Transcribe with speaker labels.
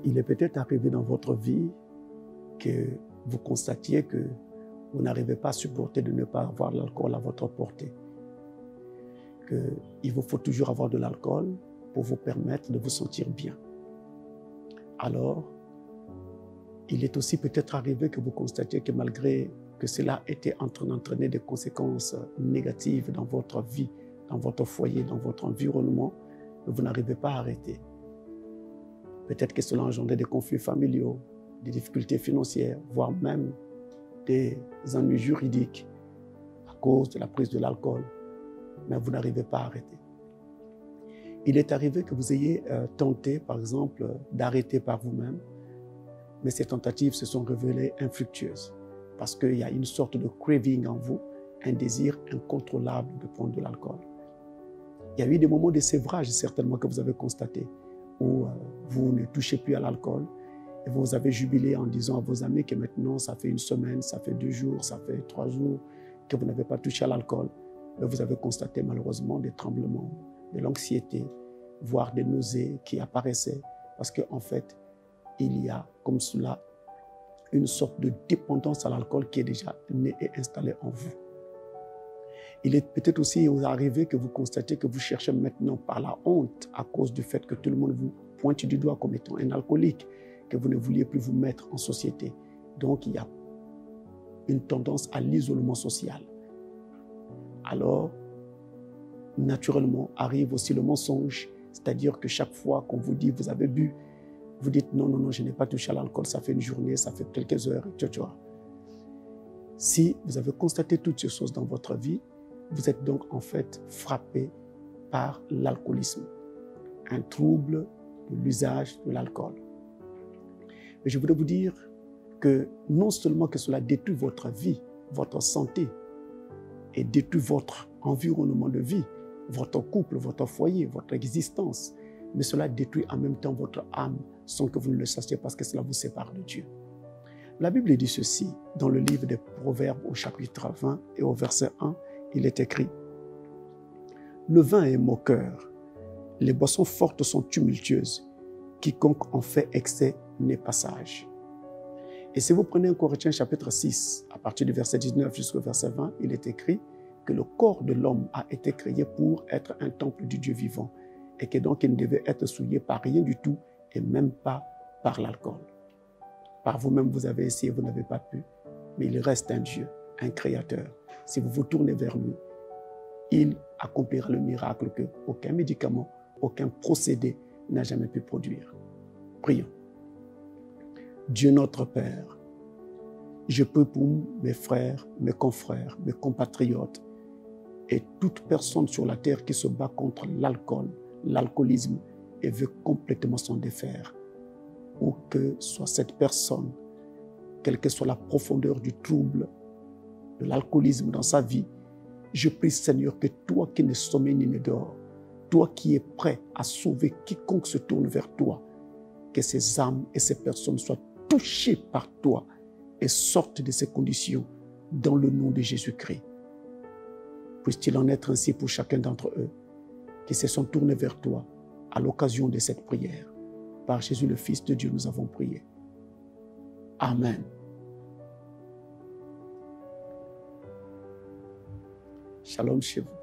Speaker 1: Il est peut-être arrivé dans votre vie que vous constatiez que vous n'arrivez pas à supporter de ne pas avoir l'alcool à votre portée. Qu'il vous faut toujours avoir de l'alcool pour vous permettre de vous sentir bien. Alors, il est aussi peut-être arrivé que vous constatiez que malgré que cela était en train d'entraîner des conséquences négatives dans votre vie, dans votre foyer, dans votre environnement, vous n'arrivez pas à arrêter. Peut-être que cela engendrait des conflits familiaux, des difficultés financières, voire même des ennuis juridiques à cause de la prise de l'alcool, mais vous n'arrivez pas à arrêter. Il est arrivé que vous ayez tenté, par exemple, d'arrêter par vous-même, mais ces tentatives se sont révélées infructueuses parce qu'il y a une sorte de craving en vous, un désir incontrôlable de prendre de l'alcool. Il y a eu des moments de sévrage, certainement, que vous avez constaté, où vous ne touchez plus à l'alcool et vous avez jubilé en disant à vos amis que maintenant, ça fait une semaine, ça fait 2 jours, ça fait 3 jours que vous n'avez pas touché à l'alcool. Mais vous avez constaté malheureusement des tremblements, de l'anxiété, voire des nausées qui apparaissaient parce qu'en fait, il y a comme cela une sorte de dépendance à l'alcool qui est déjà née et installée en vous. Il est peut-être aussi arrivé que vous constatez que vous cherchez maintenant par la honte à cause du fait que tout le monde vous pointe du doigt comme étant un alcoolique, que vous ne vouliez plus vous mettre en société. Donc, il y a une tendance à l'isolement social. Alors, naturellement, arrive aussi le mensonge, c'est-à-dire que chaque fois qu'on vous dit « vous avez bu », vous dites « non, non, non, je n'ai pas touché à l'alcool, ça fait une journée, ça fait quelques heures, etc. » Si vous avez constaté toutes ces choses dans votre vie, vous êtes donc en fait frappé par l'alcoolisme, un trouble de l'usage de l'alcool. Mais je voudrais vous dire que non seulement que cela détruit votre vie, votre santé, et détruit votre environnement de vie, votre couple, votre foyer, votre existence, mais cela détruit en même temps votre âme sans que vous ne le sachiez parce que cela vous sépare de Dieu. La Bible dit ceci dans le livre des Proverbes au chapitre 20 et au verset 1, il est écrit « Le vin est moqueur, les boissons fortes sont tumultueuses, quiconque en fait excès n'est pas sage. » Et si vous prenez 1 Corinthiens chapitre 6, à partir du verset 19 jusqu'au verset 20, il est écrit que le corps de l'homme a été créé pour être un temple du Dieu vivant et que donc il ne devait être souillé par rien du tout et même pas par l'alcool. Par vous-même, vous avez essayé, vous n'avez pas pu, mais il reste un Dieu, un créateur. Si vous vous tournez vers lui, il accomplira le miracle que aucun médicament, aucun procédé n'a jamais pu produire. Prions. Dieu notre Père, je prie pour mes frères, mes confrères, mes compatriotes et toute personne sur la terre qui se bat contre l'alcool, l'alcoolisme et veut complètement s'en défaire. Où que soit cette personne, quelle que soit la profondeur du trouble, de l'alcoolisme dans sa vie, je prie Seigneur que toi qui ne sommeilles ni ne dors, toi qui es prêt à sauver quiconque se tourne vers toi, que ces âmes et ces personnes soient touchées par toi et sortent de ces conditions dans le nom de Jésus-Christ. Puisse-t-il en être ainsi pour chacun d'entre eux qui se sont tournés vers toi à l'occasion de cette prière. Par Jésus le Fils de Dieu, nous avons prié. Amen. Shalom chez vous.